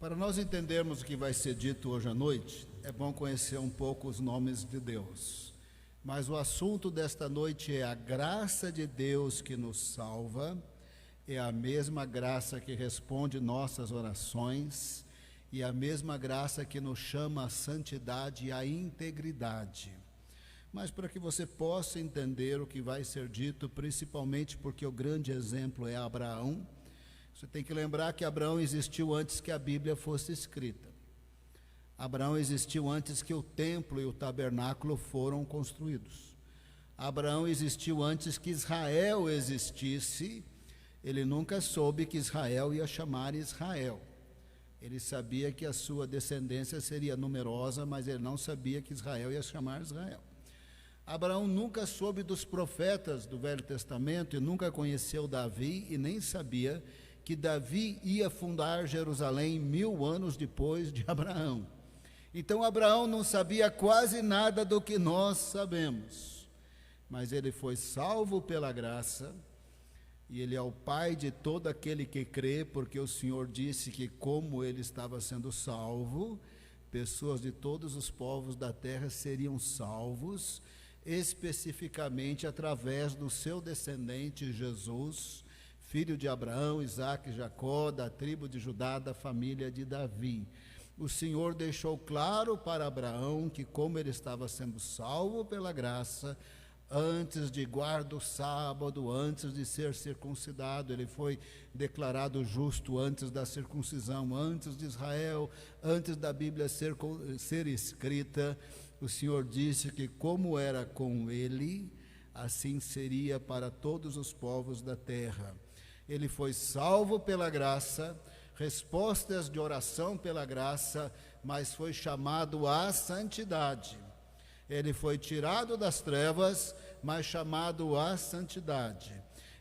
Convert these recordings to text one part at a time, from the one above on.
Para nós entendermos o que vai ser dito hoje à noite, é bom conhecer um pouco os nomes de Deus. Mas o assunto desta noite é a graça de Deus que nos salva, é a mesma graça que responde nossas orações e a mesma graça que nos chama à santidade e à integridade. Mas para que você possa entender o que vai ser dito, principalmente porque o grande exemplo é Abraão, você tem que lembrar que Abraão existiu antes que a Bíblia fosse escrita. Abraão existiu antes que o templo e o tabernáculo foram construídos. Abraão existiu antes que Israel existisse. Ele nunca soube que Israel ia chamar Israel. Ele sabia que a sua descendência seria numerosa, mas ele não sabia que Israel ia chamar Israel. Abraão nunca soube dos profetas do Velho Testamento e nunca conheceu Davi e nem sabia que Davi ia fundar Jerusalém 1000 anos depois de Abraão. Então Abraão não sabia quase nada do que nós sabemos, mas ele foi salvo pela graça, e ele é o pai de todo aquele que crê, porque o Senhor disse que como ele estava sendo salvo, pessoas de todos os povos da terra seriam salvos, especificamente através do seu descendente Jesus, filho de Abraão, Isaque e Jacó, da tribo de Judá, da família de Davi. O Senhor deixou claro para Abraão que como ele estava sendo salvo pela graça, antes de guardar o sábado, antes de ser circuncidado, ele foi declarado justo antes da circuncisão, antes de Israel, antes da Bíblia ser escrita. O Senhor disse que como era com ele, assim seria para todos os povos da terra. Ele foi salvo pela graça, respostas de oração pela graça, mas foi chamado à santidade. Ele foi tirado das trevas, mas chamado à santidade.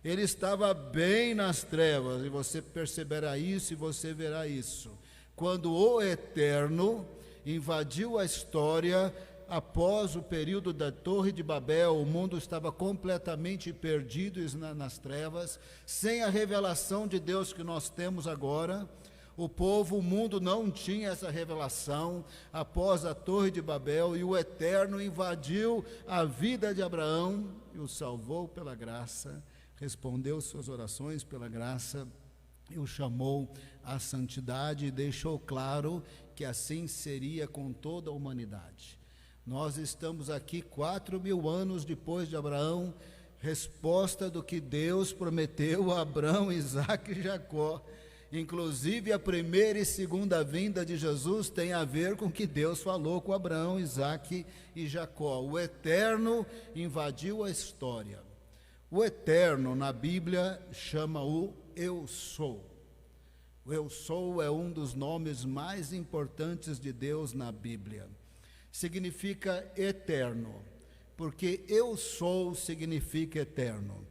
Ele estava bem nas trevas, e você perceberá isso e você verá isso. Quando o Eterno invadiu a história, após o período da Torre de Babel, o mundo estava completamente perdido nas trevas, sem a revelação de Deus que nós temos agora. O mundo não tinha essa revelação após a Torre de Babel, e o Eterno invadiu a vida de Abraão e o salvou pela graça, respondeu suas orações pela graça e o chamou à santidade e deixou claro que assim seria com toda a humanidade. Nós estamos aqui 4.000 anos depois de Abraão, resposta do que Deus prometeu a Abraão, Isaque e Jacó. Inclusive a primeira e segunda vinda de Jesus tem a ver com o que Deus falou com Abraão, Isaque e Jacó. O Eterno invadiu a história. O Eterno na Bíblia chama o Eu Sou. O Eu Sou é um dos nomes mais importantes de Deus na Bíblia. Significa eterno, porque eu sou significa eterno,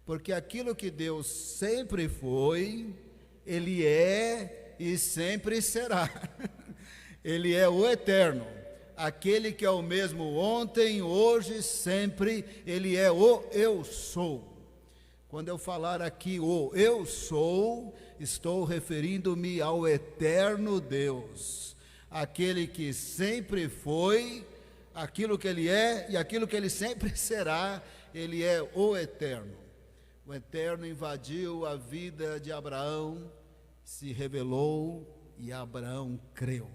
porque aquilo que Deus sempre foi, Ele é e sempre será. Ele é o eterno, aquele que é o mesmo ontem, hoje, sempre. Ele é o eu sou. Quando eu falar aqui o eu sou, estou referindo-me ao eterno Deus, aquele que sempre foi, aquilo que Ele é e aquilo que Ele sempre será. Ele é o Eterno. O Eterno invadiu a vida de Abraão, se revelou e Abraão creu.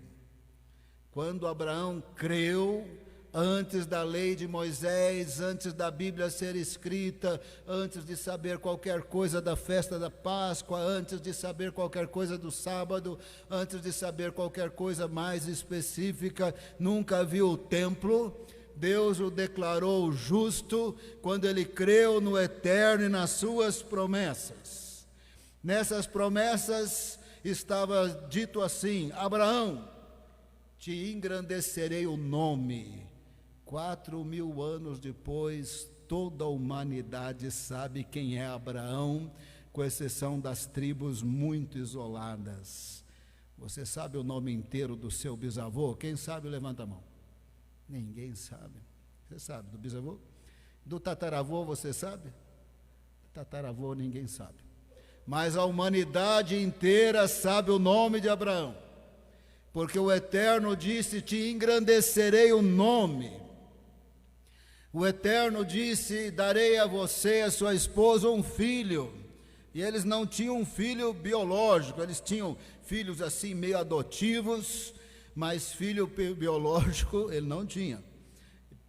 Quando Abraão creu, antes da lei de Moisés, antes da Bíblia ser escrita, antes de saber qualquer coisa da festa da Páscoa, antes de saber qualquer coisa do sábado, antes de saber qualquer coisa mais específica, nunca viu o templo. Deus o declarou justo quando ele creu no Eterno e nas suas promessas. Nessas promessas estava dito assim: Abraão, te engrandecerei o nome. 4.000 anos depois, toda a humanidade sabe quem é Abraão, com exceção das tribos muito isoladas. Você sabe o nome inteiro do seu bisavô? Quem sabe, levanta a mão. Ninguém sabe. Você sabe do bisavô? Do tataravô, você sabe? Tataravô, ninguém sabe. Mas a humanidade inteira sabe o nome de Abraão. porque o Eterno disse: te engrandecerei o nome. O Eterno disse: darei a você e a sua esposa um filho. E eles não tinham um filho biológico, eles tinham filhos assim meio adotivos, mas filho biológico ele não tinha.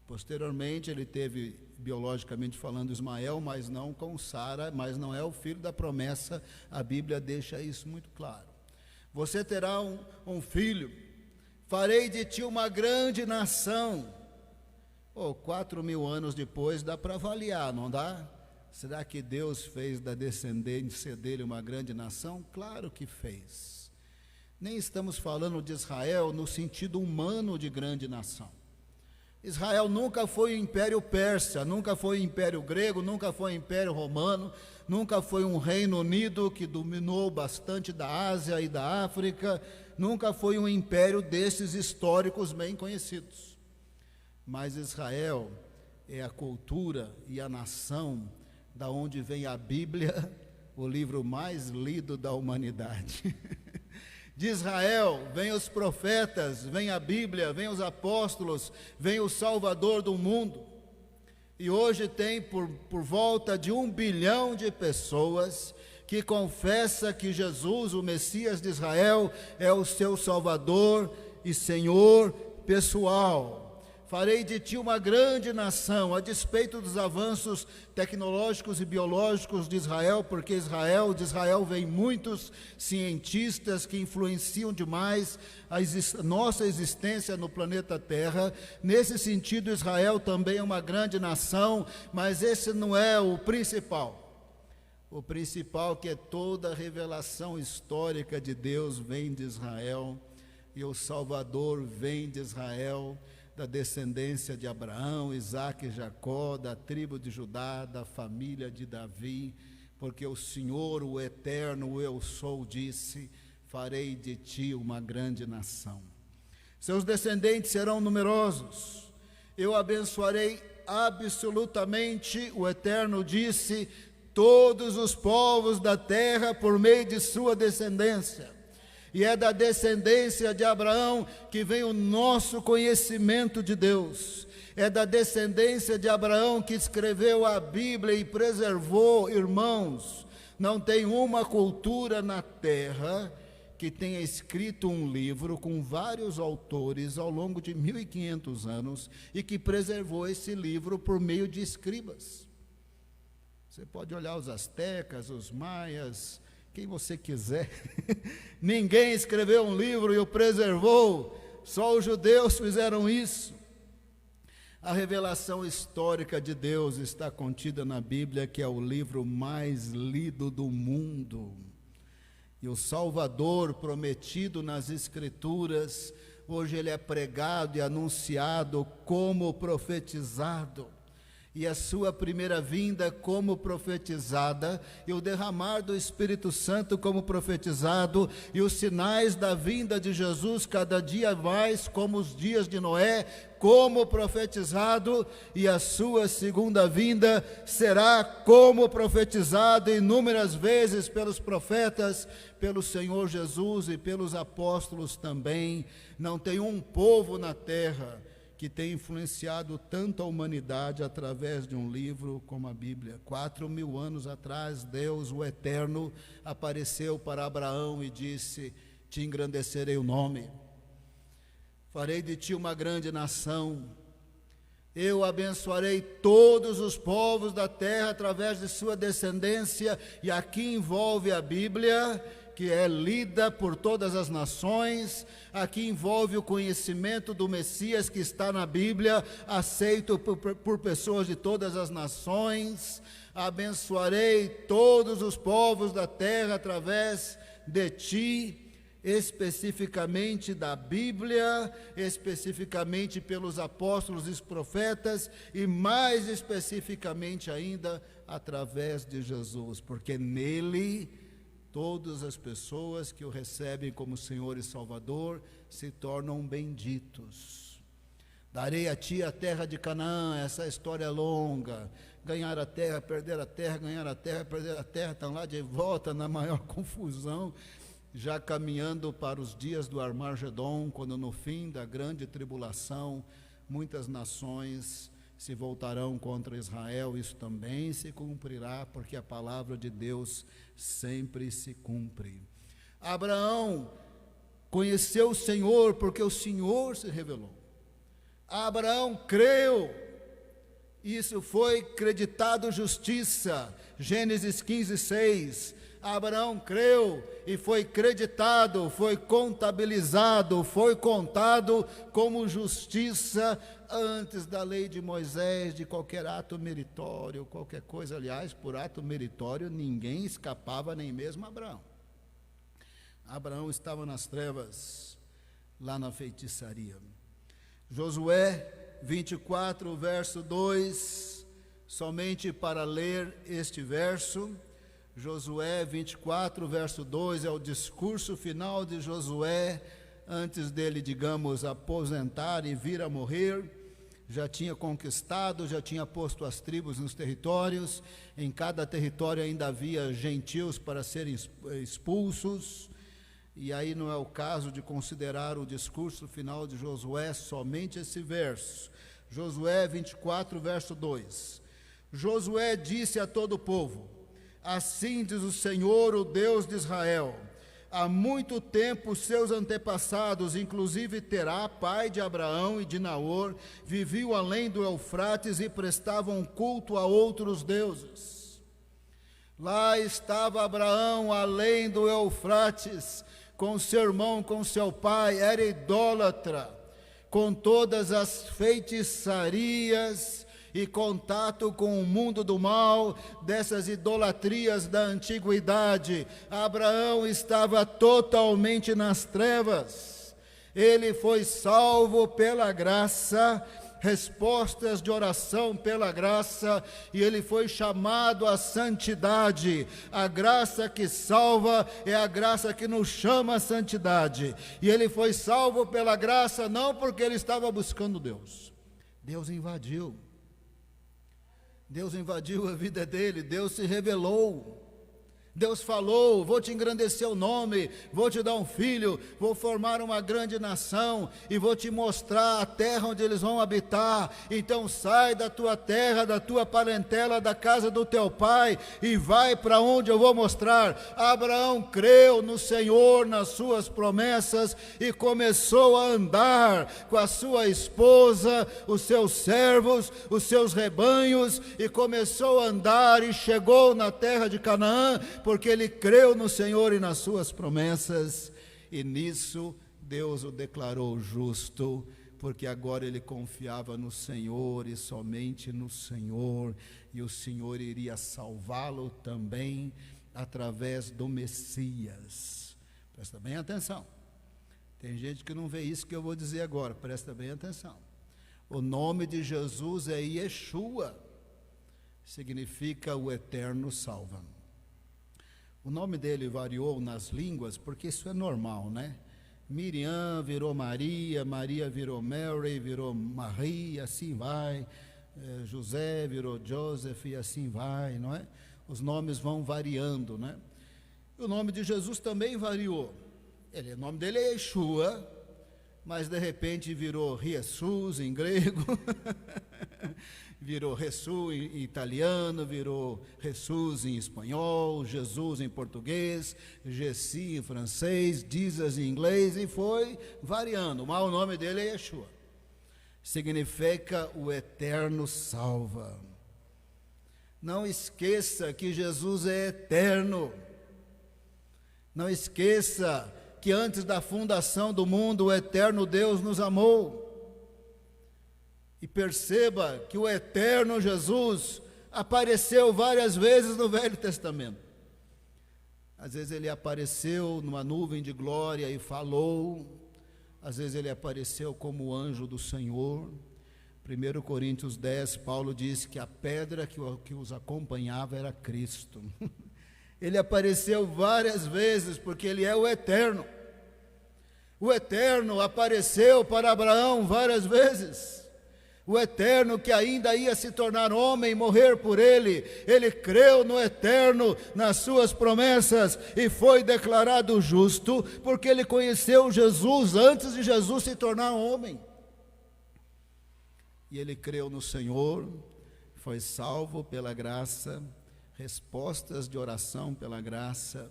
Posteriormente ele teve, biologicamente falando, Ismael, mas não com Sara, mas não é o filho da promessa. A Bíblia deixa isso muito claro. Você terá um filho, farei de ti uma grande nação. 4.000 anos depois dá para avaliar, não dá? Será que Deus fez da descendência dele uma grande nação? Claro que fez. Nem estamos falando de Israel no sentido humano de grande nação. Israel nunca foi o Império Persa, nunca foi o Império Grego, nunca foi o Império Romano, nunca foi um Reino Unido que dominou bastante da Ásia e da África, nunca foi um império desses históricos bem conhecidos. Mas Israel é a cultura e a nação da onde vem a Bíblia, o livro mais lido da humanidade. De Israel vem os profetas, vem a Bíblia, vem os apóstolos, vem o Salvador do mundo. E hoje tem por volta de 1 bilhão de pessoas que confessa que Jesus, o Messias de Israel, é o seu Salvador e Senhor pessoal. Farei de ti uma grande nação, a despeito dos avanços tecnológicos e biológicos de Israel, porque de Israel vêm muitos cientistas que influenciam demais a nossa existência no planeta Terra. Nesse sentido, Israel também é uma grande nação, mas esse não é o principal. O principal, que é toda a revelação histórica de Deus, vem de Israel, e o Salvador vem de Israel, da descendência de Abraão, Isaque e Jacó, da tribo de Judá, da família de Davi, porque o Senhor, o Eterno, o Eu Sou, disse: farei de ti uma grande nação. Seus descendentes serão numerosos, eu abençoarei absolutamente, o Eterno disse, todos os povos da terra por meio de sua descendência. E é da descendência de Abraão que vem o nosso conhecimento de Deus. É da descendência de Abraão que escreveu a Bíblia e preservou. Irmãos, não tem uma cultura na terra que tenha escrito um livro com vários autores ao longo de 1.500 anos e que preservou esse livro por meio de escribas. Você pode olhar os astecas, os maias, quem você quiser. Ninguém escreveu um livro e o preservou, só os judeus fizeram isso. A revelação histórica de Deus está contida na Bíblia, que é o livro mais lido do mundo. E o Salvador prometido nas Escrituras, hoje ele é pregado e anunciado como profetizado. E a sua primeira vinda como profetizada, e o derramar do Espírito Santo como profetizado, e os sinais da vinda de Jesus cada dia mais como os dias de Noé, como profetizado, e a sua segunda vinda será como profetizado inúmeras vezes pelos profetas, pelo Senhor Jesus e pelos apóstolos também. Não tem um povo na terra que tem influenciado tanto a humanidade através de um livro como a Bíblia. 4.000 anos atrás, Deus, o Eterno, apareceu para Abraão e disse: te engrandecerei o nome, farei de ti uma grande nação, eu abençoarei todos os povos da terra através de sua descendência. E aqui envolve a Bíblia, que é lida por todas as nações. Aqui envolve o conhecimento do Messias que está na Bíblia, aceito por pessoas de todas as nações. Abençoarei todos os povos da terra através de ti, especificamente da Bíblia, especificamente pelos apóstolos e profetas, e mais especificamente ainda através de Jesus, porque nele todas as pessoas que o recebem como Senhor e Salvador se tornam benditos. Darei a ti a terra de Canaã. Essa história é longa. Ganhar a terra, perder a terra, ganhar a terra, perder a terra, estão lá de volta na maior confusão. já caminhando para os dias do Armagedon, quando no fim da grande tribulação, muitas nações se voltarão contra Israel. Isso também se cumprirá, porque a palavra de Deus sempre se cumpre. Abraão conheceu o Senhor porque o Senhor se revelou. Abraão creu, isso foi creditado justiça. Gênesis 15:6. Abraão creu e foi creditado, foi contabilizado, foi contado como justiça antes da lei de Moisés, de qualquer ato meritório, qualquer coisa. Aliás, por ato meritório ninguém escapava, nem mesmo Abraão. Abraão estava nas trevas, lá na feitiçaria. Josué 24, verso 2, somente para ler este verso. Josué 24, verso 2, é o discurso final de Josué, antes dele, digamos, aposentar e vir a morrer. Já tinha conquistado, já tinha posto as tribos nos territórios, em cada território ainda havia gentios para serem expulsos, e aí não é o caso de considerar o discurso final de Josué, somente esse verso. Josué 24, verso 2. Josué disse a todo o povo: assim diz o Senhor, o Deus de Israel: há muito tempo seus antepassados, inclusive Terá, pai de Abraão e de Naor, viviam além do Eufrates e prestavam culto a outros deuses. Lá estava Abraão, além do Eufrates, com seu irmão, com seu pai, era idólatra, com todas as feitiçarias e contato com o mundo do mal, dessas idolatrias da antiguidade. Abraão estava totalmente nas trevas. Ele foi salvo pela graça, respostas de oração pela graça, e ele foi chamado à santidade. A graça que salva é a graça que nos chama à santidade. E ele foi salvo pela graça não porque ele estava buscando Deus. Deus invadiu. Deus invadiu a vida dele, Deus se revelou. Deus falou: vou te engrandecer o nome, vou te dar um filho, vou formar uma grande nação e vou te mostrar a terra onde eles vão habitar. Então sai da tua terra, da tua parentela, da casa do teu pai e vai para onde eu vou mostrar. Abraão creu no Senhor, nas suas promessas, e começou a andar com a sua esposa, os seus servos, os seus rebanhos, e começou a andar e chegou na terra de Canaã, porque ele creu no Senhor e nas suas promessas, e nisso Deus o declarou justo, porque agora ele confiava no Senhor e somente no Senhor, e o Senhor iria salvá-lo também através do Messias. Presta bem atenção, tem gente que não vê isso que eu vou dizer agora, presta bem atenção. O nome de Jesus é Yeshua, significa o Eterno salva. O nome dele variou nas línguas, porque isso é normal, né? Miriam virou Maria, Maria virou Mary, virou Maria, assim vai. José virou Joseph, e assim vai, não é? Os nomes vão variando, né? O nome de Jesus também variou. O nome dele é Yeshua, mas de repente virou Jesus em grego, virou Jesus em italiano, virou Jesus em espanhol, Jesus em português, Jessi em francês, Jesus em inglês, e foi variando, mas o nome dele é Yeshua. Significa o Eterno salva. Não esqueça que Jesus é eterno. Não esqueça que antes da fundação do mundo, o eterno Deus nos amou. E perceba que o eterno Jesus apareceu várias vezes no Velho Testamento. Às vezes ele apareceu numa nuvem de glória e falou. Às vezes ele apareceu como anjo do Senhor. 1 Coríntios 10, Paulo diz que a pedra que os acompanhava era Cristo. Ele apareceu várias vezes porque ele é o eterno. O eterno apareceu para Abraão várias vezes. O Eterno que ainda ia se tornar homem e morrer por ele creu no Eterno, nas suas promessas, e foi declarado justo, porque ele conheceu Jesus antes de Jesus se tornar homem. E ele creu no Senhor, foi salvo pela graça, respostas de oração pela graça,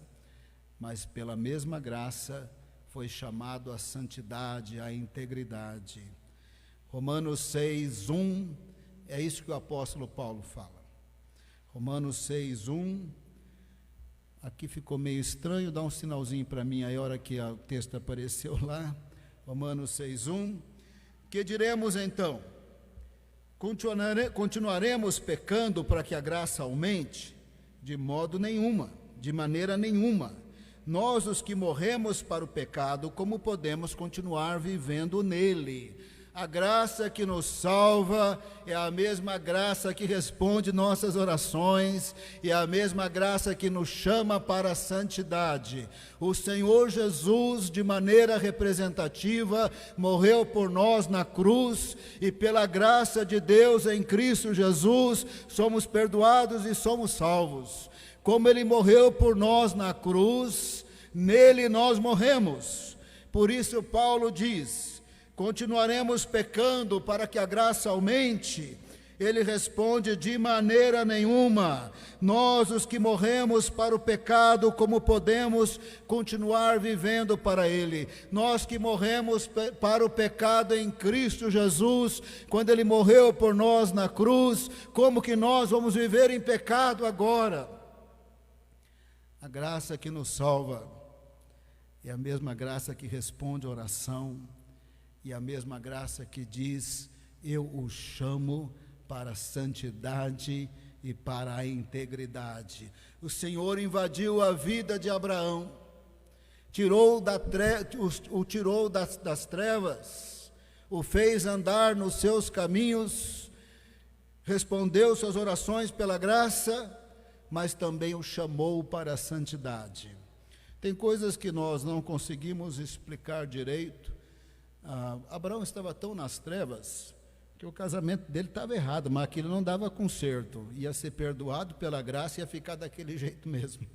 mas pela mesma graça foi chamado à santidade, à integridade. Romanos 6:1, é isso que o apóstolo Paulo fala. Romanos 6:1, aqui ficou meio estranho, dá um sinalzinho para mim aí a hora que o texto apareceu lá. Romanos 6:1, que diremos então? Continuaremos pecando para que a graça aumente? De modo nenhuma, de maneira nenhuma. Nós, os que morremos para o pecado, como podemos continuar vivendo nele? A graça que nos salva é a mesma graça que responde nossas orações, e é a mesma graça que nos chama para a santidade. O Senhor Jesus, de maneira representativa, morreu por nós na cruz, e pela graça de Deus em Cristo Jesus, somos perdoados e somos salvos. Como Ele morreu por nós na cruz, nele nós morremos. Por isso Paulo diz: continuaremos pecando para que a graça aumente? Ele responde: de maneira nenhuma. Nós, os que morremos para o pecado, como podemos continuar vivendo para ele? Nós que morremos para o pecado em Cristo Jesus, quando ele morreu por nós na cruz, como que nós vamos viver em pecado agora? A graça que nos salva é a mesma graça que responde a oração, e a mesma graça que diz: eu o chamo para a santidade e para a integridade. O Senhor invadiu a vida de Abraão, o tirou das trevas, o fez andar nos seus caminhos, respondeu suas orações pela graça, mas também o chamou para a santidade. Tem coisas que nós não conseguimos explicar direito. Abraão estava tão nas trevas que o casamento dele estava errado, mas aquilo não dava conserto, ia ser perdoado pela graça e ia ficar daquele jeito mesmo.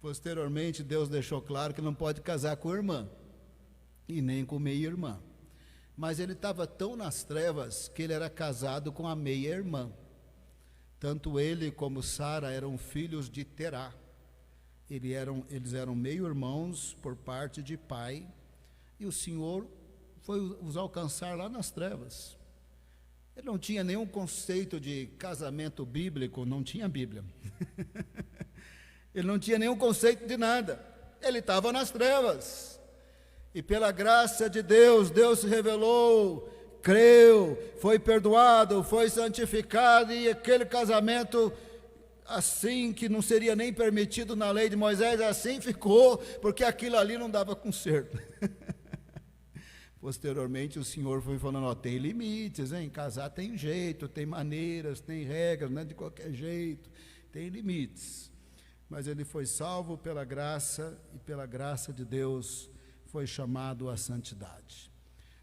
Posteriormente, Deus deixou claro que não pode casar com irmã e nem com meia-irmã, mas ele estava tão nas trevas que ele era casado com a meia-irmã. Tanto ele como Sara eram filhos de Terá. Eles eram meio-irmãos por parte de pai, e o Senhor foi os alcançar lá nas trevas. Ele não tinha nenhum conceito de casamento bíblico, não tinha Bíblia. Ele não tinha nenhum conceito de nada. Ele estava nas trevas. E pela graça de Deus, Deus se revelou, creu, foi perdoado, foi santificado, e aquele casamento, assim que não seria nem permitido na lei de Moisés, assim ficou, porque aquilo ali não dava conserto. Posteriormente o Senhor foi falando: tem limites, hein? Casar tem jeito, tem maneiras, tem regras, não é de qualquer jeito, tem limites. Mas ele foi salvo pela graça, e pela graça de Deus foi chamado à santidade.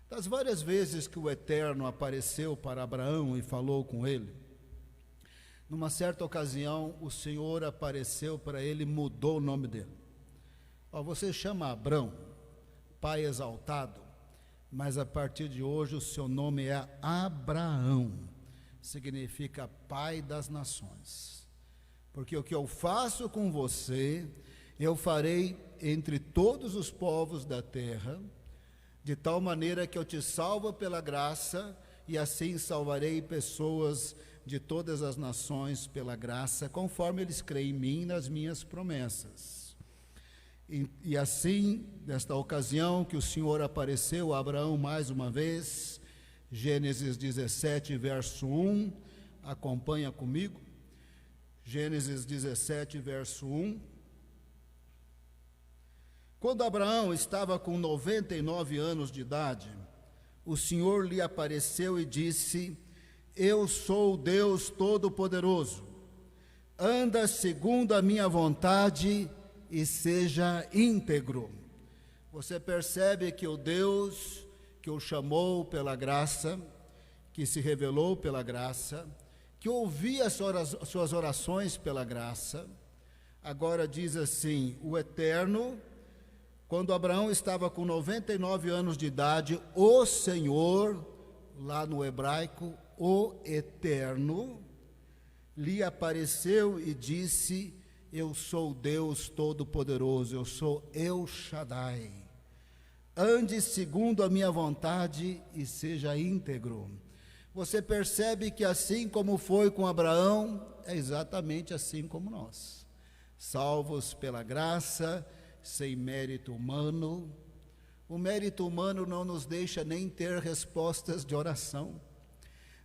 Das várias vezes que o Eterno apareceu para Abraão e falou com ele, numa certa ocasião o Senhor apareceu para ele e mudou o nome dele. Você chama Abrão, pai exaltado, mas a partir de hoje o seu nome é Abraão, significa pai das nações, porque o que eu faço com você, eu farei entre todos os povos da terra, de tal maneira que eu te salvo pela graça, e assim salvarei pessoas de todas as nações pela graça, conforme eles creem em mim e nas minhas promessas. E assim, nesta ocasião que o Senhor apareceu a Abraão mais uma vez, Gênesis 17, verso 1, acompanha comigo, Gênesis 17, verso 1. Quando Abraão estava com 99 anos de idade, o Senhor lhe apareceu e disse: eu sou o Deus Todo-Poderoso, anda segundo a minha vontade e seja íntegro. Você percebe que o Deus que o chamou pela graça, que se revelou pela graça, que ouvia as suas orações pela graça. Agora diz assim: o Eterno, quando Abraão estava com 99 anos de idade, o Senhor, lá no hebraico, o Eterno, lhe apareceu e disse: eu sou Deus Todo-Poderoso, eu sou El Shaddai. Ande segundo a minha vontade e seja íntegro. Você percebe que assim como foi com Abraão, é exatamente assim como nós. Salvos pela graça, sem mérito humano. O mérito humano não nos deixa nem ter respostas de oração.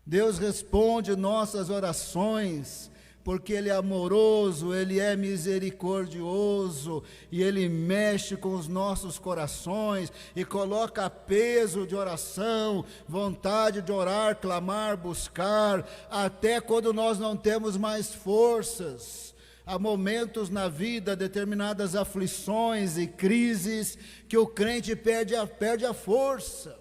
Deus responde nossas orações, porque Ele é amoroso, Ele é misericordioso, e Ele mexe com os nossos corações, e coloca peso de oração, vontade de orar, clamar, buscar, até quando nós não temos mais forças. Há momentos na vida, determinadas aflições e crises, que o crente perde a força.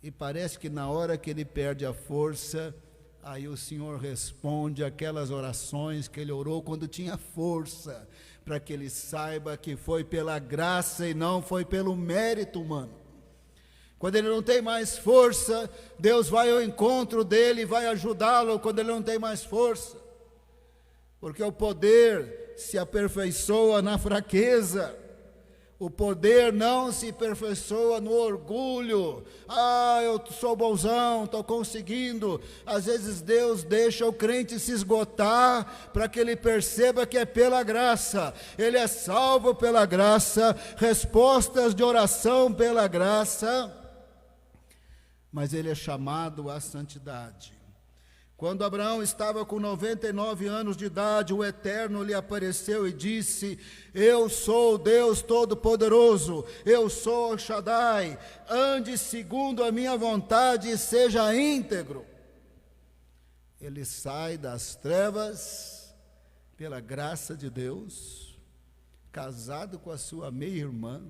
E parece que na hora que ele perde a força, aí o Senhor responde aquelas orações que ele orou quando tinha força, para que ele saiba que foi pela graça e não foi pelo mérito humano. Quando ele não tem mais força, Deus vai ao encontro dele e vai ajudá-lo quando ele não tem mais força. Porque o poder se aperfeiçoa na fraqueza. O poder não se aperfeiçoa no orgulho. Eu sou bonzão, estou conseguindo. Às vezes Deus deixa o crente se esgotar para que ele perceba que é pela graça. Ele é salvo pela graça, respostas de oração pela graça, mas ele é chamado à santidade. Quando Abraão estava com 99 anos de idade, o Eterno lhe apareceu e disse: eu sou o Deus Todo-Poderoso, eu sou o Shaddai, ande segundo a minha vontade e seja íntegro. Ele sai das trevas pela graça de Deus, casado com a sua meia-irmã,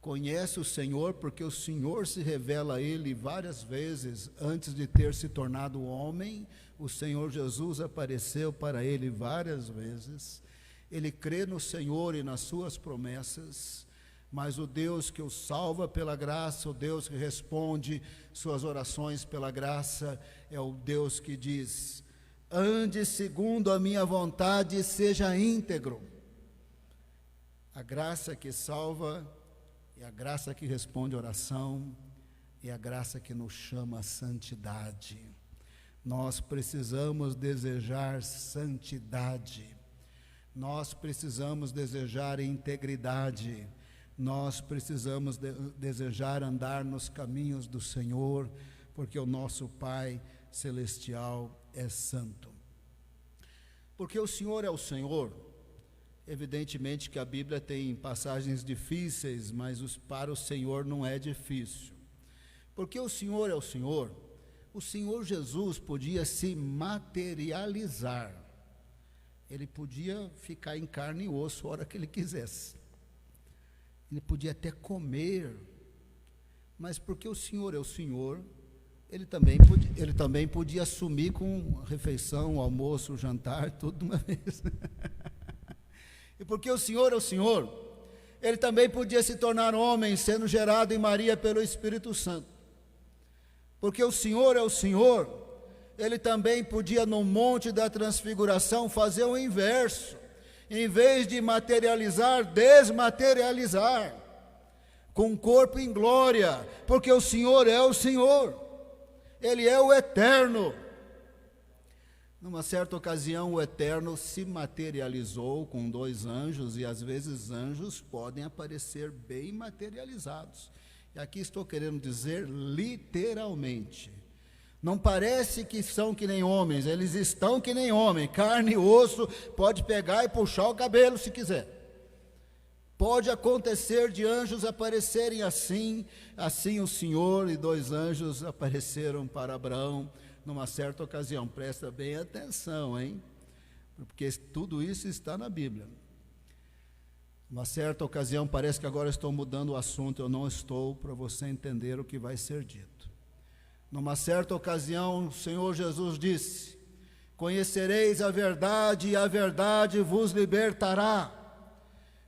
conhece o Senhor, porque o Senhor se revela a ele várias vezes. Antes de ter se tornado homem, o Senhor Jesus apareceu para ele várias vezes. Ele crê no Senhor e nas suas promessas, mas o Deus que o salva pela graça, o Deus que responde suas orações pela graça, é o Deus que diz: ande segundo a minha vontade e seja íntegro. A graça que salva é a graça que responde a oração, é a graça que nos chama à santidade. Nós precisamos desejar santidade, nós precisamos desejar integridade, nós precisamos desejar andar nos caminhos do Senhor, porque o nosso Pai Celestial é santo. Porque o Senhor é o Senhor. Evidentemente que a Bíblia tem passagens difíceis, mas para o Senhor não é difícil. Porque o Senhor é o Senhor Jesus podia se materializar. Ele podia ficar em carne e osso a hora que ele quisesse. Ele podia até comer, mas porque o Senhor é o Senhor, ele também podia assumir com refeição, almoço, jantar, tudo de uma vez. E porque o Senhor é o Senhor, ele também podia se tornar homem, sendo gerado em Maria pelo Espírito Santo. Porque o Senhor é o Senhor, ele também podia no monte da transfiguração fazer o inverso. Em vez de materializar, desmaterializar, com o corpo em glória, porque o Senhor é o Senhor, ele é o Eterno. Numa certa ocasião, o Eterno se materializou com 2 anjos, e às vezes anjos podem aparecer bem materializados. E aqui estou querendo dizer literalmente. Não parece que são que nem homens, eles estão que nem homem, carne e osso, pode pegar e puxar o cabelo se quiser. Pode acontecer de anjos aparecerem assim o Senhor e 2 anjos apareceram para Abraão, numa certa ocasião. Presta bem atenção, hein? Porque tudo isso está na Bíblia. Uma certa ocasião, parece que agora estou mudando o assunto, eu não estou, para você entender o que vai ser dito. Numa certa ocasião, o Senhor Jesus disse: conhecereis a verdade e a verdade vos libertará.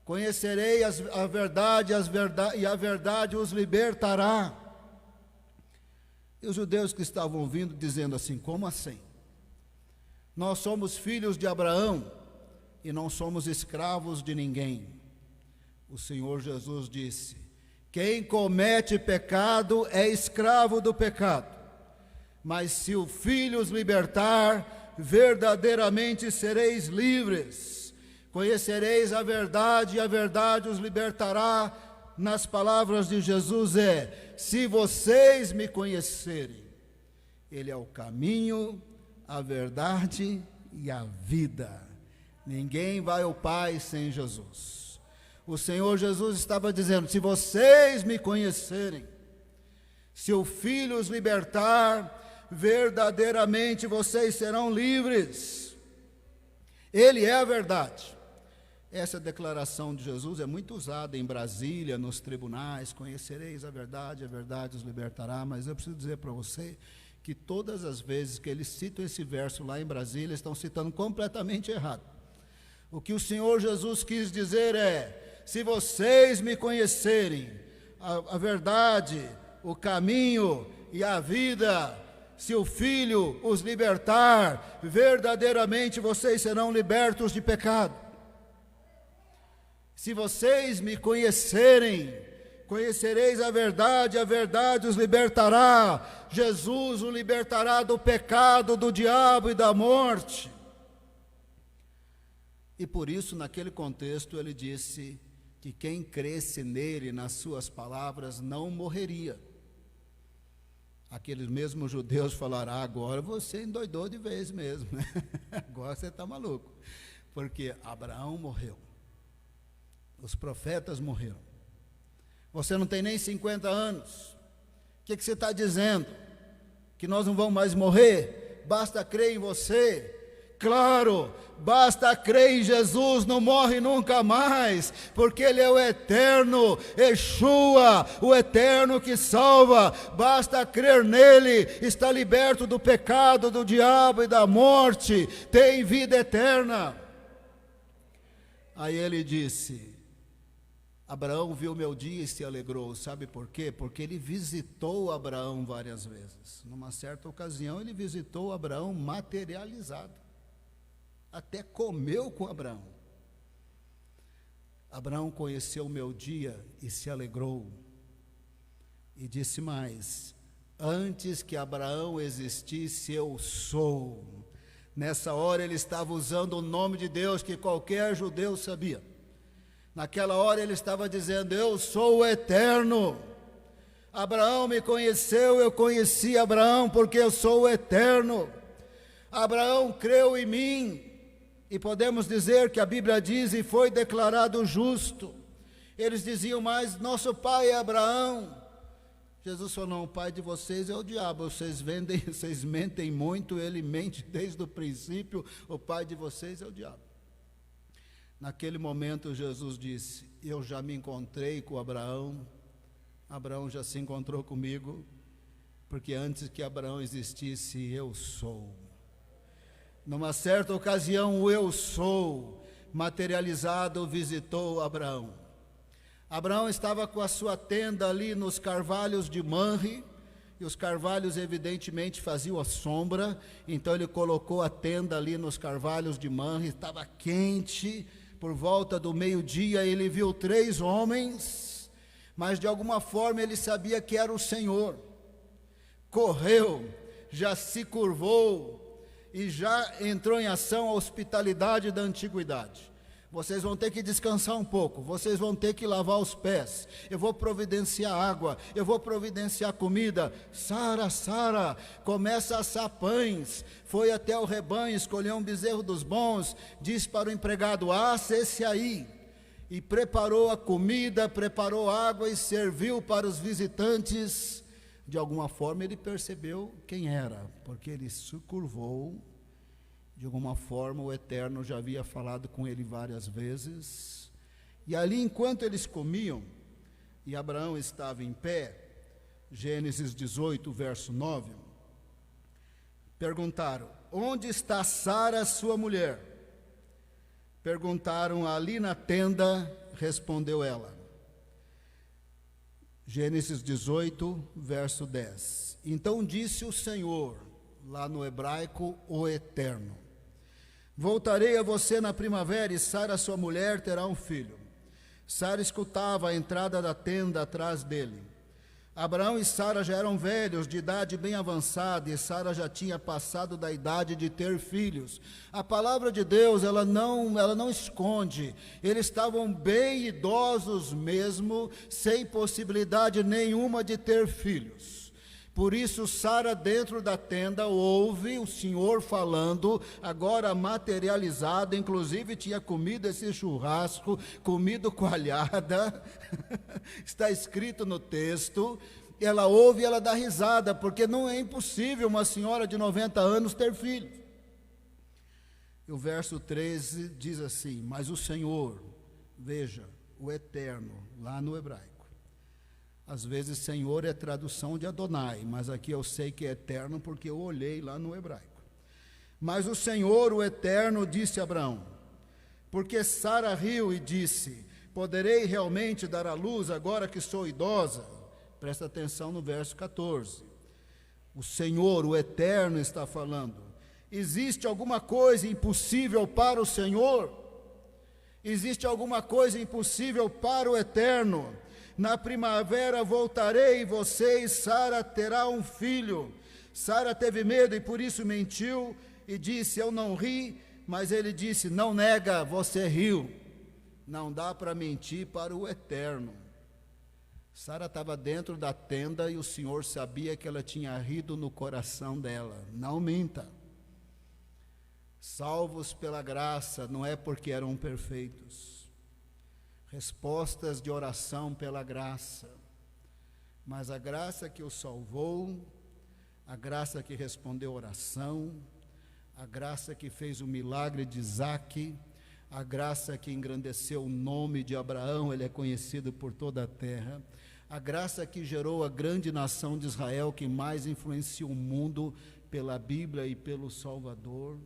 Conhecereis a verdade e a verdade os libertará. E os judeus que estavam ouvindo dizendo assim: como assim? Nós somos filhos de Abraão e não somos escravos de ninguém. O Senhor Jesus disse: quem comete pecado é escravo do pecado. Mas se o Filho os libertar, verdadeiramente sereis livres. Conhecereis a verdade e a verdade os libertará. Nas palavras de Jesus se vocês me conhecerem, Ele é o caminho, a verdade e a vida. Ninguém vai ao Pai sem Jesus. O Senhor Jesus estava dizendo: se vocês me conhecerem, se o Filho os libertar, verdadeiramente vocês serão livres. Ele é a verdade. Essa declaração de Jesus é muito usada em Brasília, nos tribunais: conhecereis a verdade os libertará. Mas eu preciso dizer para você que todas as vezes que eles citam esse verso lá em Brasília, estão citando completamente errado. O que o Senhor Jesus quis dizer se vocês me conhecerem, a verdade, o caminho e a vida, se o Filho os libertar, verdadeiramente vocês serão libertos de pecado. Se vocês me conhecerem, conhecereis a verdade os libertará. Jesus o libertará do pecado, do diabo e da morte. E por isso, naquele contexto, ele disse que quem cresce nele, nas suas palavras, não morreria. Aqueles mesmos judeus falaram: agora você endoidou de vez mesmo, né? Agora você está maluco. Porque Abraão morreu, os profetas morreram, você não tem nem 50 anos, o que você está dizendo? Que nós não vamos mais morrer? Basta crer em você. Claro, basta crer em Jesus, não morre nunca mais, porque Ele é o eterno, Yeshua, o eterno que salva. Basta crer nele, está liberto do pecado, do diabo e da morte, tem vida eterna. Aí ele disse: Abraão viu meu dia e se alegrou. Sabe por quê? Porque ele visitou Abraão várias vezes. Numa certa ocasião ele visitou Abraão materializado, até comeu com Abraão. Abraão conheceu o meu dia e se alegrou. E disse mais: antes que Abraão existisse, eu sou. Nessa hora ele estava usando o nome de Deus que qualquer judeu sabia. Naquela hora ele estava dizendo: eu sou o eterno. Abraão me conheceu, eu conheci Abraão porque eu sou o eterno. Abraão creu em mim. E podemos dizer que a Bíblia diz: e foi declarado justo. Eles diziam: mas nosso pai é Abraão. Jesus falou: não, o pai de vocês é o diabo. Vocês mentem muito, ele mente desde o princípio. O pai de vocês é o diabo. Naquele momento Jesus disse: eu já me encontrei com Abraão. Abraão já se encontrou comigo, porque antes que Abraão existisse, eu sou. Numa certa ocasião, o eu sou materializado visitou Abraão. Abraão estava com a sua tenda ali nos carvalhos de Manre, e os carvalhos evidentemente faziam a sombra, então ele colocou a tenda ali nos carvalhos de Manre, estava quente. Por volta do meio-dia ele viu 3 homens, mas de alguma forma ele sabia que era o Senhor. Correu, já se curvou, e já entrou em ação a hospitalidade da antiguidade. Vocês vão ter que descansar um pouco, vocês vão ter que lavar os pés, eu vou providenciar água, eu vou providenciar comida. Sara, começa a assar pães. Foi até o rebanho, escolheu um bezerro dos bons, disse para o empregado: assa esse aí. E preparou a comida, preparou água e serviu para os visitantes. De alguma forma ele percebeu quem era, porque ele se curvou. De alguma forma o Eterno já havia falado com ele várias vezes, E ali, enquanto eles comiam, e Abraão estava em pé, Gênesis 18, verso 9, perguntaram: onde está Sara, sua mulher? Perguntaram: ali na tenda, respondeu ela. Gênesis 18, verso 10. Então disse o Senhor, lá no hebraico, o Eterno: voltarei a você na primavera, e Sara, sua mulher, terá um filho. Sara escutava a entrada da tenda atrás dele. Abraão e Sara já eram velhos, de idade bem avançada, e Sara já tinha passado da idade de ter filhos. A palavra de Deus, ela não esconde. Eles estavam bem idosos mesmo, sem possibilidade nenhuma de ter filhos. Por isso, Sara, dentro da tenda, ouve o Senhor falando, agora materializado, inclusive tinha comido esse churrasco, comido coalhada, está escrito no texto. Ela ouve e ela dá risada, porque não é impossível uma senhora de 90 anos ter filhos. E o verso 13 diz assim: mas o Senhor, veja, o Eterno, lá no hebraico. Às vezes Senhor é tradução de Adonai, mas aqui eu sei que é eterno porque eu olhei lá no hebraico. Mas o Senhor, o Eterno, disse a Abraão, porque Sara riu e disse: poderei realmente dar à luz agora que sou idosa? Presta atenção no verso 14. O Senhor, o Eterno, está falando. Existe alguma coisa impossível para o Senhor? Existe alguma coisa impossível para o Eterno? Na primavera voltarei e você e Sara terá um filho. Sara teve medo e por isso mentiu e disse: eu não ri. Mas ele disse: não nega, você riu. Não dá para mentir para o Eterno. Sara estava dentro da tenda e o Senhor sabia que ela tinha rido no coração dela. Não minta. Salvos pela graça, não é porque eram perfeitos. Respostas de oração pela graça, mas a graça que o salvou, a graça que respondeu a oração, a graça que fez o milagre de Isaque, a graça que engrandeceu o nome de Abraão, ele é conhecido por toda a terra, a graça que gerou a grande nação de Israel, que mais influencia o mundo pela Bíblia e pelo Salvador,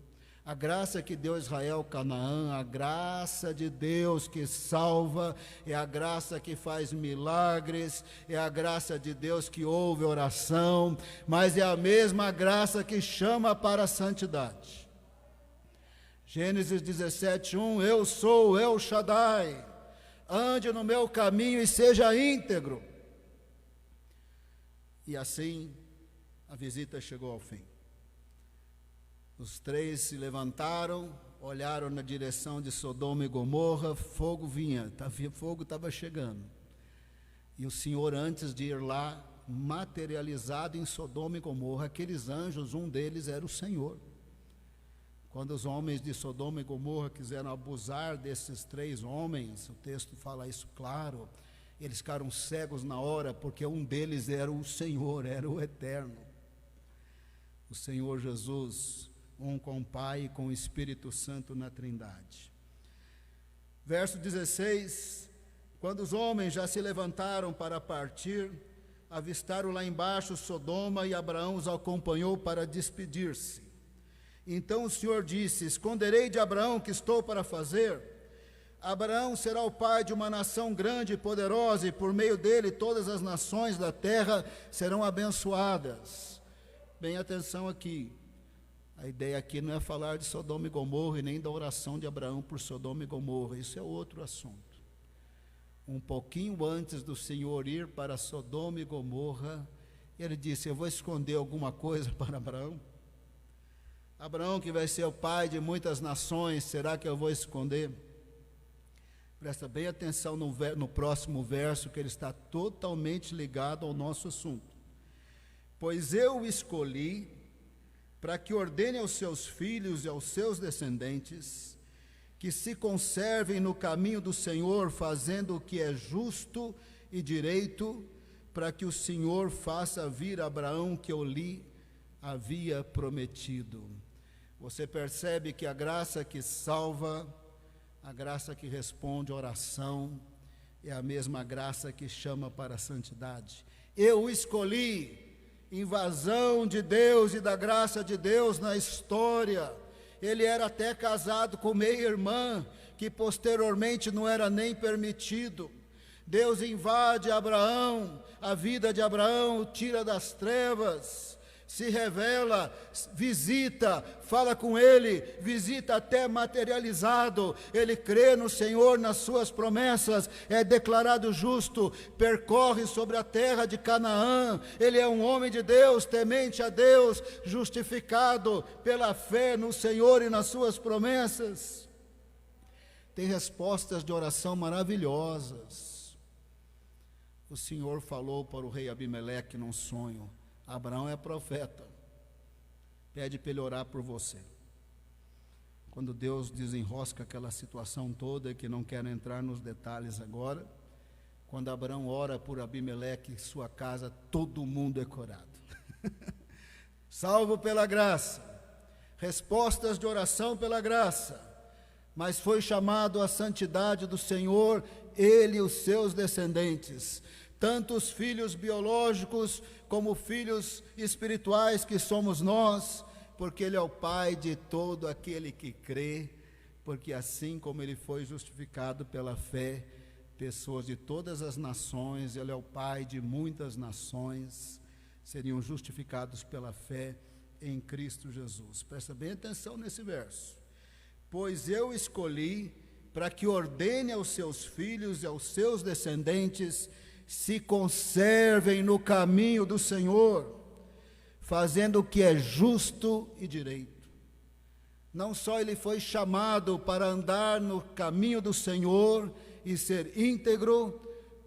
a graça que deu a Israel Canaã, a graça de Deus que salva, é a graça que faz milagres, é a graça de Deus que ouve oração, mas é a mesma graça que chama para a santidade. Gênesis 17:1, eu sou El Shaddai, ande no meu caminho e seja íntegro. E assim a visita chegou ao fim. Os três se levantaram, olharam na direção de Sodoma e Gomorra, fogo vinha, fogo estava chegando. E o Senhor, antes de ir lá, materializado em Sodoma e Gomorra, aqueles anjos, um deles era o Senhor. Quando os homens de Sodoma e Gomorra quiseram abusar desses três homens, o texto fala isso claro, eles ficaram cegos na hora, porque um deles era o Senhor, era o Eterno. O Senhor Jesus, um com o Pai e com o Espírito Santo na Trindade. Verso 16, quando os homens já se levantaram para partir, avistaram lá embaixo Sodoma e Abraão os acompanhou para despedir-se. Então o Senhor disse: esconderei de Abraão o que estou para fazer? Abraão será o pai de uma nação grande e poderosa, e por meio dele todas as nações da terra serão abençoadas. Bem, atenção aqui. A ideia aqui não é falar de Sodoma e Gomorra e nem da oração de Abraão por Sodoma e Gomorra, isso é outro assunto. Um pouquinho antes do Senhor ir para Sodoma e Gomorra, ele disse: eu vou esconder alguma coisa para Abraão? Abraão, que vai ser o pai de muitas nações, será que eu vou esconder? Presta bem atenção no próximo verso, que ele está totalmente ligado ao nosso assunto. Pois eu o escolhi para que ordene aos seus filhos e aos seus descendentes, que se conservem no caminho do Senhor, fazendo o que é justo e direito, para que o Senhor faça vir Abraão que eu lhe havia prometido. Você percebe que a graça que salva, A graça que responde à oração é a mesma graça que chama para a santidade. Eu o escolhi, invasão de Deus e da graça de Deus na história. Ele era até casado com meia-irmã, que posteriormente não era nem permitido. Deus invade Abraão, a vida de Abraão, o tira das trevas, se revela, visita, fala com ele, visita até materializado. Ele crê no Senhor, nas suas promessas, é declarado justo, percorre sobre a terra de Canaã. Ele é um homem de Deus, temente a Deus, justificado pela fé no Senhor e nas suas promessas. Tem respostas de oração maravilhosas. O Senhor falou para o rei Abimeleque num sonho: Abraão é profeta, pede para ele orar por você. Quando Deus desenrosca aquela situação toda, que não quero entrar nos detalhes agora, quando Abraão ora por Abimeleque, sua casa, todo mundo é curado. Salvo pela graça, respostas de oração pela graça, mas foi chamado à santidade do Senhor, ele e os seus descendentes, tanto os filhos biológicos como filhos espirituais que somos nós, porque Ele é o Pai de todo aquele que crê, porque assim como Ele foi justificado pela fé, pessoas de todas as nações, Ele é o Pai de muitas nações, seriam justificados pela fé em Cristo Jesus. Presta bem atenção nesse verso. Pois eu escolhi para que ordene aos seus filhos e aos seus descendentes se conservem no caminho do Senhor, fazendo o que é justo e direito. Não só ele foi chamado para andar no caminho do Senhor e ser íntegro,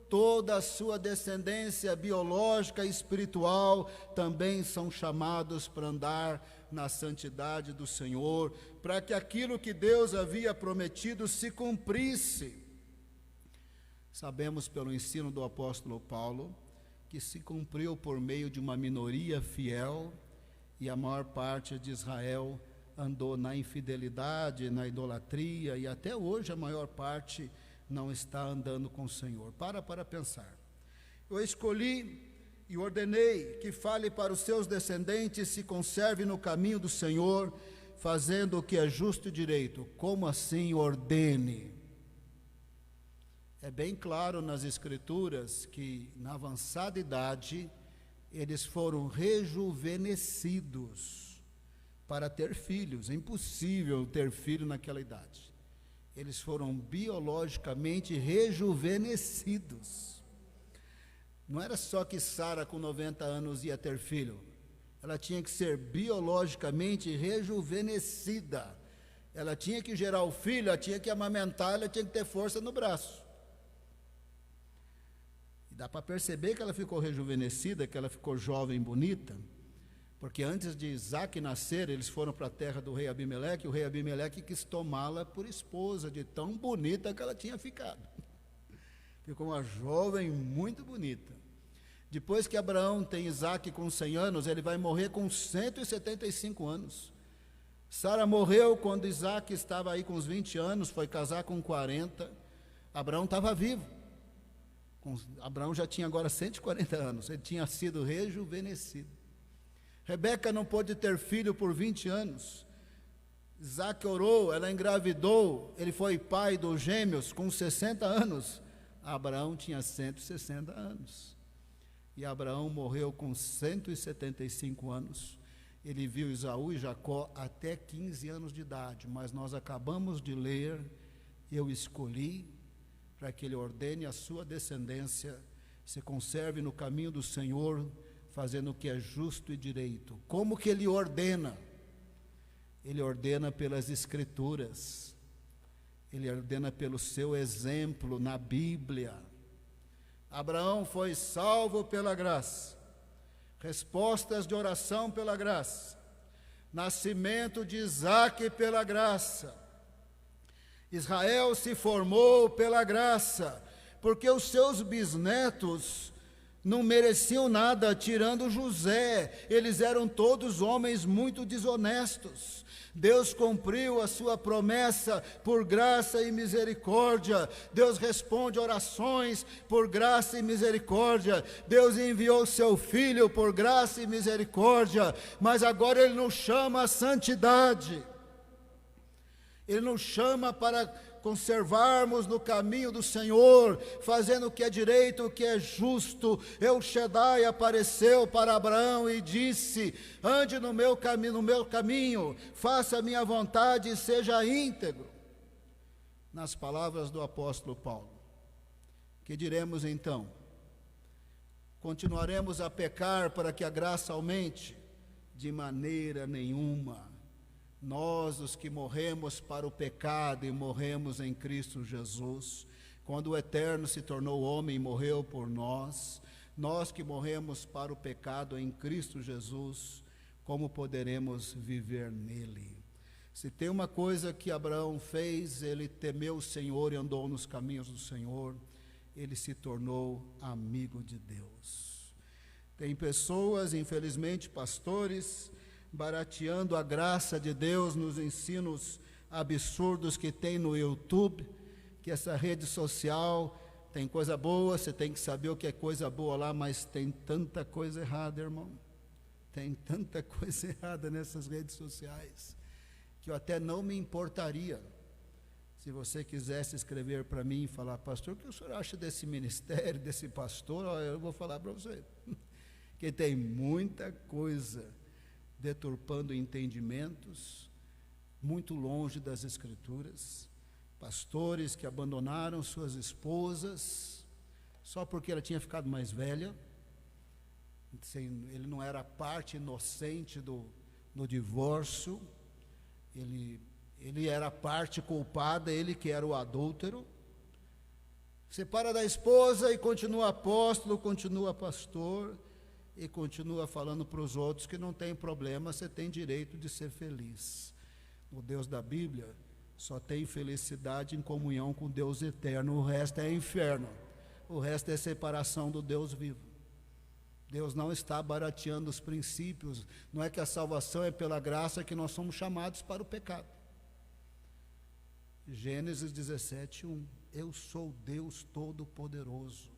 toda a sua descendência biológica e espiritual também são chamados para andar na santidade do Senhor, para que aquilo que Deus havia prometido se cumprisse. Sabemos pelo ensino do apóstolo Paulo que se cumpriu por meio de uma minoria fiel, e a maior parte de Israel andou na infidelidade, na idolatria, e até hoje a maior parte não está andando com o Senhor. Para pensar. Eu escolhi e ordenei que fale para os seus descendentes, se conserve no caminho do Senhor, fazendo o que é justo e direito. Como assim ordene? É bem claro nas Escrituras que, na avançada idade, eles foram rejuvenescidos para ter filhos. É impossível ter filho naquela idade. Eles foram biologicamente rejuvenescidos. Não era só que Sara, com 90 anos, ia ter filho. Ela tinha que ser biologicamente rejuvenescida. Ela tinha que gerar o filho, ela tinha que amamentar, ela tinha que ter força no braço. Dá para perceber que ela ficou rejuvenescida, que ela ficou jovem, bonita, porque antes de Isaac nascer, eles foram para a terra do rei Abimeleque, e o rei Abimeleque quis tomá-la por esposa, de tão bonita que ela tinha ficado. Ficou uma jovem muito bonita. Depois que Abraão tem Isaac com 100 anos, ele vai morrer com 175 anos. Sara morreu quando Isaac estava aí com uns 20 anos, foi casar com 40, Abraão estava vivo. Abraão já tinha agora 140 anos, ele tinha sido rejuvenescido. Rebeca não pôde ter filho por 20 anos. Isaac orou, ela engravidou, ele foi pai dos gêmeos com 60 anos. Abraão tinha 160 anos. E Abraão morreu com 175 anos. Ele viu Esaú e Jacó até 15 anos de idade, mas nós acabamos de ler, eu escolhi para que ele ordene a sua descendência, se conserve no caminho do Senhor, fazendo o que é justo e direito. Como que ele ordena? Ele ordena pelas Escrituras, ele ordena pelo seu exemplo na Bíblia. Abraão foi salvo pela graça, respostas de oração pela graça, nascimento de Isaque pela graça, Israel se formou pela graça, porque os seus bisnetos não mereciam nada, tirando José. Eles eram todos homens muito desonestos. Deus cumpriu a sua promessa por graça e misericórdia. Deus responde orações por graça e misericórdia. Deus enviou seu Filho por graça e misericórdia. Mas agora Ele nos chama à santidade. Ele nos chama para conservarmos no caminho do Senhor, fazendo o que é direito, o que é justo. El Shaddai apareceu para Abraão e disse: ande no meu caminho, faça a minha vontade e seja íntegro. Nas palavras do apóstolo Paulo, que diremos então? Continuaremos a pecar para que a graça aumente? De maneira nenhuma. Nós, os que morremos para o pecado e morremos em Cristo Jesus, quando o Eterno se tornou homem e morreu por nós, nós que morremos para o pecado em Cristo Jesus, como poderemos viver nele? Se tem uma coisa que Abraão fez, ele temeu o Senhor e andou nos caminhos do Senhor, ele se tornou amigo de Deus. Tem pessoas, infelizmente, pastores, barateando a graça de Deus nos ensinos absurdos que tem no YouTube, que essa rede social tem coisa boa, você tem que saber o que é coisa boa lá, mas tem tanta coisa errada, irmão. Tem tanta coisa errada nessas redes sociais, que eu até não me importaria se você quisesse escrever para mim e falar: pastor, o que o senhor acha desse ministério, desse pastor? Eu vou falar para você, que tem muita coisa deturpando entendimentos, muito longe das Escrituras. Pastores que abandonaram suas esposas só porque ela tinha ficado mais velha. Ele não era parte inocente do divórcio, ele era a parte culpada, ele que era o adúltero. Separa da esposa e continua apóstolo, continua pastor, e continua falando para os outros que não tem problema, você tem direito de ser feliz. O Deus da Bíblia só tem felicidade em comunhão com Deus eterno, o resto é inferno, o resto é separação do Deus vivo. Deus não está barateando os princípios, não é que a salvação é pela graça, que nós somos chamados para o pecado. Gênesis 17:1, eu sou Deus Todo-Poderoso,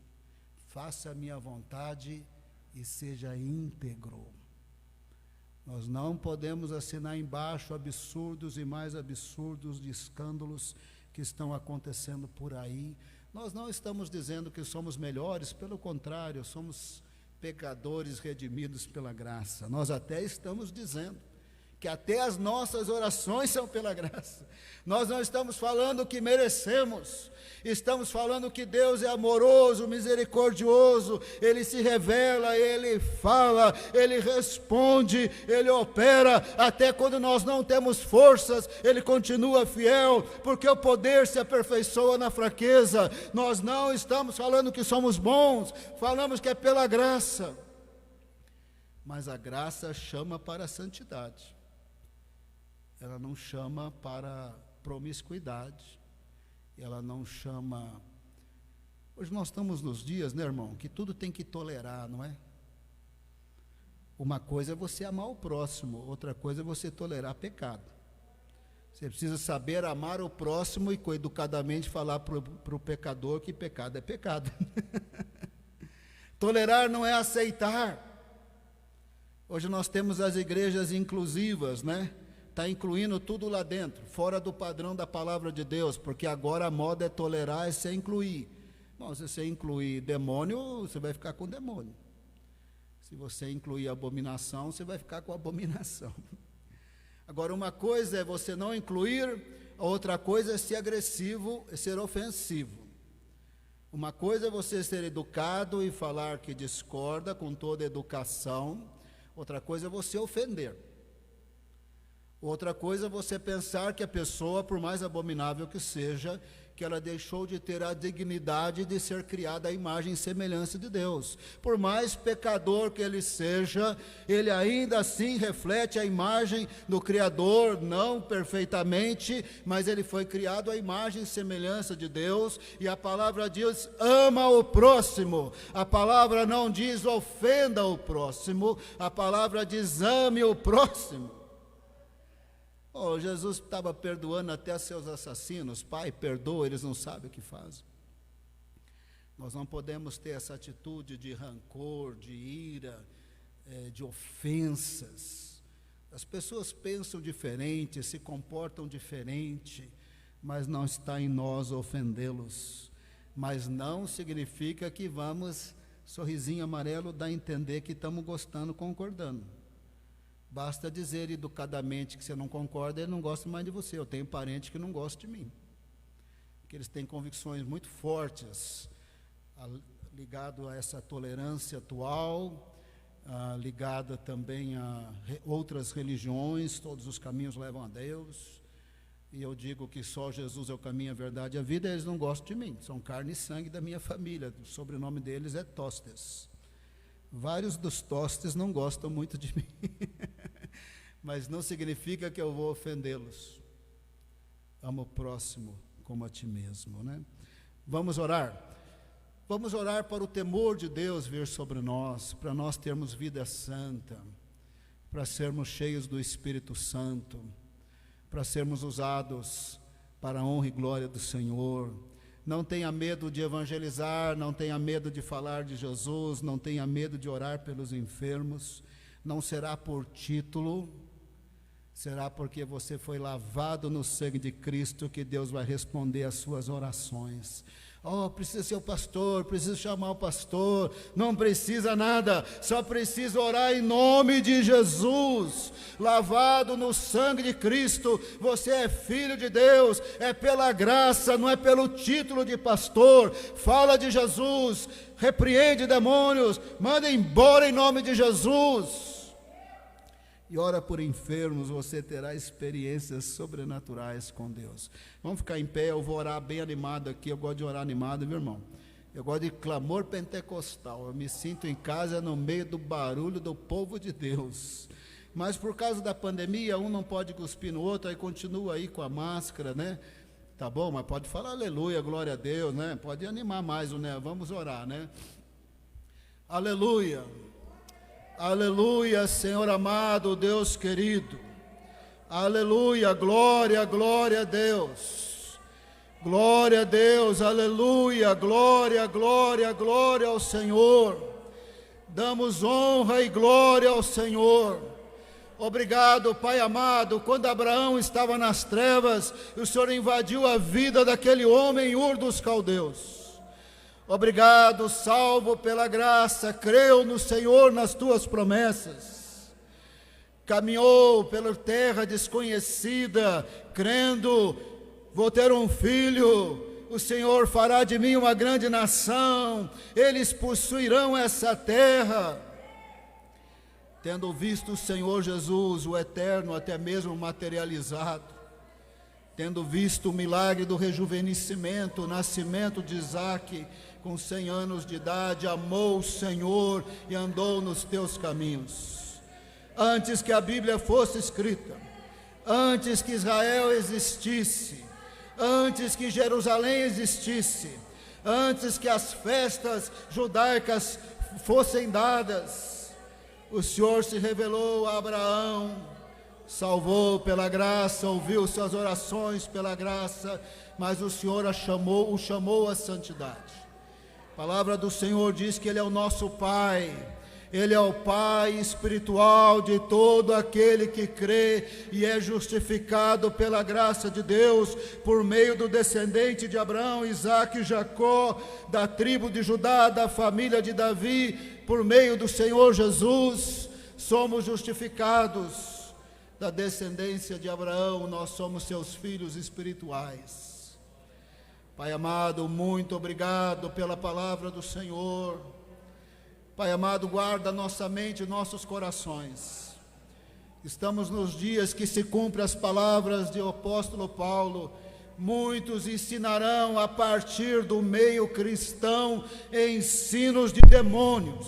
faça a minha vontade e seja íntegro. Nós não podemos assinar embaixo absurdos e mais absurdos de escândalos que estão acontecendo por aí. Nós não estamos dizendo que somos melhores, pelo contrário, somos pecadores redimidos pela graça. Nós até estamos dizendo que até as nossas orações são pela graça. Nós não estamos falando que merecemos, estamos falando que Deus é amoroso, misericordioso, Ele se revela, Ele fala, Ele responde, Ele opera, até quando nós não temos forças, Ele continua fiel, porque o poder se aperfeiçoa na fraqueza. Nós não estamos falando que somos bons, falamos que é pela graça, mas a graça chama para a santidade. Ela não chama para promiscuidade, ela não chama... Hoje nós estamos nos dias, né, irmão, que tudo tem que tolerar, não é? Uma coisa é você amar o próximo, outra coisa é você tolerar pecado. Você precisa saber amar o próximo e educadamente falar para o pecador que pecado é pecado. Tolerar não é aceitar. Hoje nós temos as igrejas inclusivas, né? Está incluindo tudo lá dentro, fora do padrão da palavra de Deus, porque agora a moda é tolerar e se incluir. Bom, se você incluir demônio, você vai ficar com demônio. Se você incluir abominação, você vai ficar com abominação. Agora, uma coisa é você não incluir, a outra coisa é ser agressivo, é ser ofensivo. Uma coisa é você ser educado e falar que discorda com toda educação, outra coisa é você ofender. Outra coisa é você pensar que a pessoa, por mais abominável que seja, porque ela deixou de ter a dignidade de ser criada à imagem e semelhança de Deus. Por mais pecador que ele seja, ele ainda assim reflete a imagem do Criador, não perfeitamente, mas ele foi criado à imagem e semelhança de Deus, e a palavra diz: ama o próximo. A palavra não diz ofenda o próximo, a palavra diz ame o próximo. Oh, Jesus estava perdoando até seus assassinos. Pai, perdoa, eles não sabem o que fazem. Nós não podemos ter essa atitude de rancor, de ira, de ofensas. As pessoas pensam diferente, se comportam diferente, mas não está em nós ofendê-los. Mas não significa que vamos, sorrisinho amarelo, dar a entender que estamos gostando, concordando. Basta dizer educadamente que você não concorda, ele não gosta mais de você. Eu tenho parente que não gosta de mim, que eles têm convicções muito fortes, ligado a essa tolerância atual, ligada também a outras religiões. Todos os caminhos levam a Deus, e eu digo que só Jesus é o caminho, a verdade e a vida. Eles não gostam de mim, são carne e sangue da minha família, o sobrenome deles é Tostes. Vários dos Tostes não gostam muito de mim, mas não significa que eu vou ofendê-los. Ama o próximo como a ti mesmo, né? Vamos orar. Vamos orar para o temor de Deus vir sobre nós, para nós termos vida santa, para sermos cheios do Espírito Santo, para sermos usados para a honra e glória do Senhor. Não tenha medo de evangelizar, não tenha medo de falar de Jesus, não tenha medo de orar pelos enfermos. Não será por título, será porque você foi lavado no sangue de Cristo que Deus vai responder às suas orações. Oh, precisa ser o pastor, precisa chamar o pastor. Não precisa nada, só precisa orar em nome de Jesus. Lavado no sangue de Cristo, você é filho de Deus, é pela graça, não é pelo título de pastor. Fala de Jesus, repreende demônios, manda embora em nome de Jesus. E ora por enfermos, você terá experiências sobrenaturais com Deus. Vamos ficar em pé, eu vou orar bem animado aqui. Eu gosto de orar animado, meu irmão. Eu gosto de clamor pentecostal. Eu me sinto em casa no meio do barulho do povo de Deus. Mas por causa da pandemia, um não pode cuspir no outro, aí continua aí com a máscara, né? Tá bom, mas pode falar aleluia, glória a Deus, né? Pode animar mais, né? Vamos orar, né? Aleluia. Aleluia, Senhor amado, Deus querido. Aleluia, glória, glória a Deus. Glória a Deus, aleluia, glória, glória, glória ao Senhor. Damos honra e glória ao Senhor. Obrigado, Pai amado. Quando Abraão estava nas trevas, o Senhor invadiu a vida daquele homem em Ur dos Caldeus. Obrigado, salvo pela graça, creu no Senhor, nas tuas promessas. Caminhou pela terra desconhecida, crendo, vou ter um filho, o Senhor fará de mim uma grande nação, eles possuirão essa terra. Tendo visto o Senhor Jesus, o eterno, até mesmo materializado, tendo visto o milagre do rejuvenescimento, o nascimento de Isaque, com 100 anos de idade, amou o Senhor e andou nos teus caminhos. Antes que a Bíblia fosse escrita, antes que Israel existisse, antes que Jerusalém existisse, antes que as festas judaicas fossem dadas, o Senhor se revelou a Abraão, salvou pela graça, ouviu suas orações pela graça, mas o Senhor o chamou à santidade. A palavra do Senhor diz que Ele é o nosso Pai, Ele é o Pai espiritual de todo aquele que crê e é justificado pela graça de Deus, por meio do descendente de Abraão, Isaque e Jacó, da tribo de Judá, da família de Davi, por meio do Senhor Jesus, somos justificados da descendência de Abraão, nós somos seus filhos espirituais. Pai amado, muito obrigado pela palavra do Senhor. Pai amado, guarda nossa mente e nossos corações. Estamos nos dias que se cumprem as palavras do apóstolo Paulo: Muitos ensinarão a partir do meio cristão ensinos de demônios,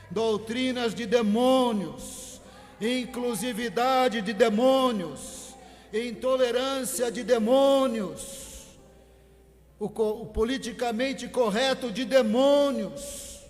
doutrinas de demônios, inclusividade de demônios, intolerância de demônios, o politicamente correto de demônios,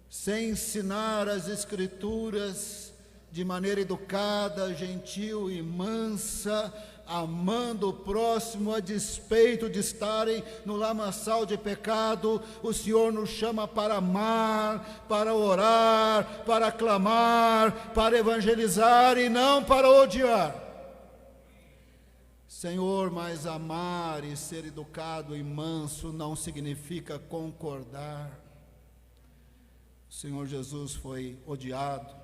sem ensinar as Escrituras de maneira educada, gentil e mansa, amando o próximo a despeito de estarem no lamaçal de pecado. O Senhor nos chama para amar, para orar, para clamar, para evangelizar e não para odiar. Senhor, mas amar e ser educado e manso não significa concordar. O Senhor Jesus foi odiado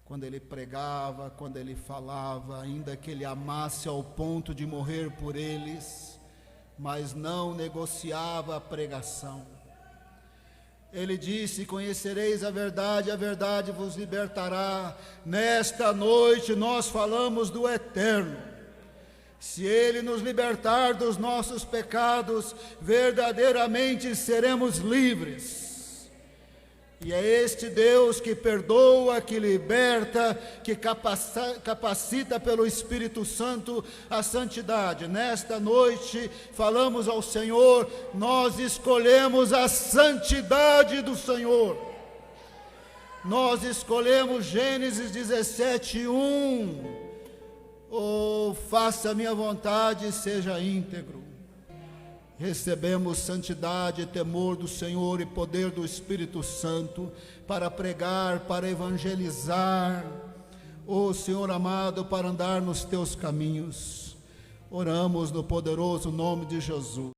quando ele pregava, quando ele falava, ainda que ele amasse ao ponto de morrer por eles, mas não negociava a pregação. Ele disse: conhecereis a verdade vos libertará. Nesta noite nós falamos do eterno. Se ele nos libertar dos nossos pecados, verdadeiramente seremos livres. E é este Deus que perdoa, que liberta, que capacita pelo Espírito Santo a santidade. Nesta noite falamos ao Senhor, nós escolhemos a santidade do Senhor. Nós escolhemos Gênesis 17:1. Oh, faça a minha vontade, seja íntegro. Recebemos santidade, temor do Senhor e poder do Espírito Santo para pregar, para evangelizar. Ó Senhor amado, para andar nos teus caminhos. Oramos no poderoso nome de Jesus.